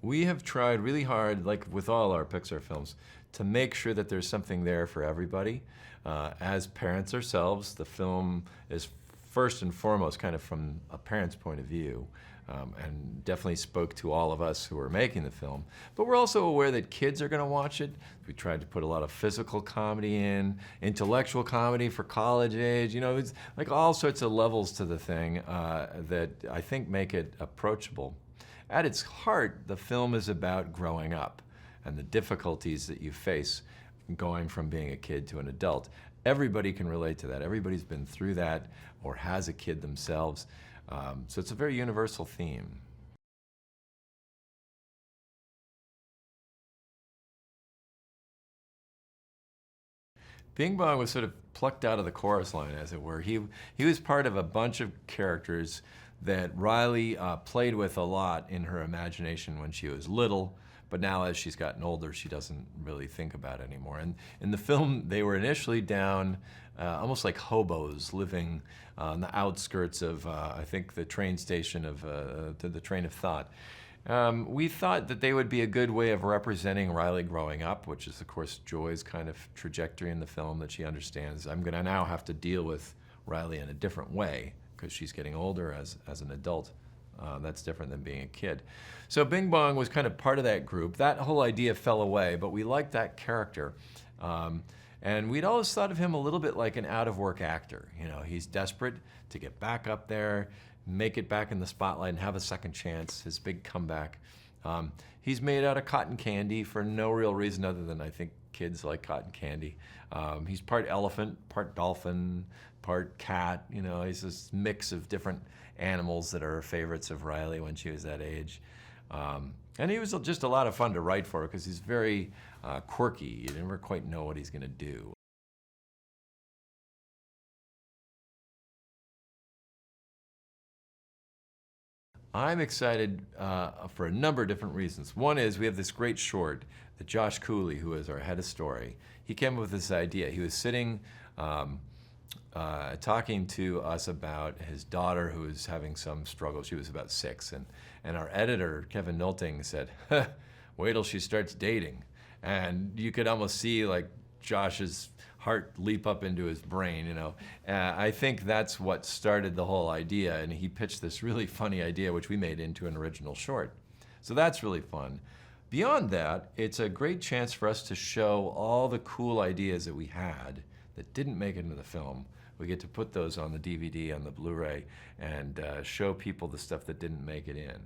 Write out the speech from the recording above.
We have tried really hard, like with all our Pixar films, to make sure that there's something there for everybody. As parents ourselves, the film is first and foremost kind of from a parent's point of view, and definitely spoke to all of us who are making the film. But we're also aware that kids are going to watch it. We tried to put a lot of physical comedy in, intellectual comedy for college age. You know, it's like all sorts of levels to the thing that I think make it approachable. At its heart, the film is about growing up and the difficulties that you face going from being a kid to an adult. Everybody can relate to that. Everybody's been through that or has a kid themselves. So it's a very universal theme. Bing Bong was sort of plucked out of the chorus line, as it were. He was part of a bunch of characters that Riley played with a lot in her imagination when she was little, but now as she's gotten older, she doesn't really think about it anymore. And in the film, they were initially down almost like hobos living on the outskirts of, I think, the train station of the Train of Thought. We thought that they would be a good way of representing Riley growing up, which is, of course, Joy's kind of trajectory in the film that she understands. I'm going to now have to deal with Riley in a different way because she's getting older as an adult. That's different than being a kid. So Bing Bong was kind of part of that group. That whole idea fell away, but we liked that character. And we'd always thought of him a little bit like an out-of-work actor. You know, he's desperate to get back up there, make it back in the spotlight and have a second chance, his big comeback. He's made out of cotton candy for no real reason other than I think kids like cotton candy. He's part elephant, part dolphin, part cat. You know, he's this mix of different animals that are favorites of Riley when she was that age. And he was just a lot of fun to write for because he's very quirky. You never quite know what he's going to do. I'm excited for a number of different reasons. One is we have this great short that Josh Cooley, who is our head of story, he came up with this idea. He was sitting talking to us about his daughter who was having some struggle. She was about 6, and our editor, Kevin Nolting, said, wait till she starts dating. And you could almost see like Josh's heart leap up into his brain, you know. I think that's what started the whole idea, and he pitched this really funny idea, which we made into an original short. So that's really fun. Beyond that, it's a great chance for us to show all the cool ideas that we had that didn't make it into the film. We get to put those on the DVD, on the Blu-ray, and show people the stuff that didn't make it in.